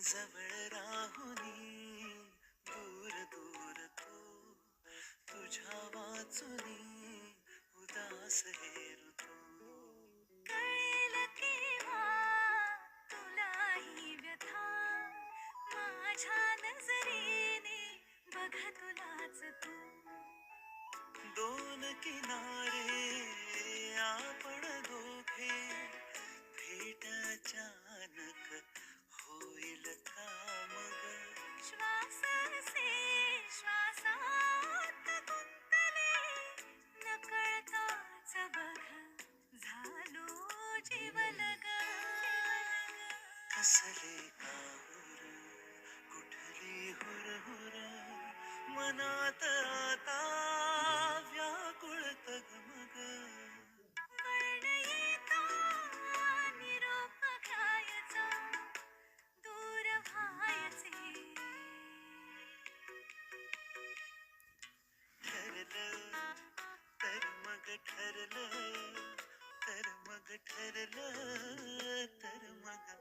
जवळ राहुनी दूर दूर तू तुझ्या वाचुनी उदास हे ऋतू कळेल केव्हा तुलाही व्यथा माझ्या नजरेने बघ तुलाच तू दोन किनारे आपण दोघे भेट अचानक होईल का मग श्वास से श्वासात गुंतले नकळताच बघ झालो जीवलग कसले काहूर कुठली हुरहुर मनात आता व्याकुळ तगमग वर्ण येता निरोप घ्यायचा दूर व्हायचे ठरलं तर मग ठरलं तर मग ठरलं तर मग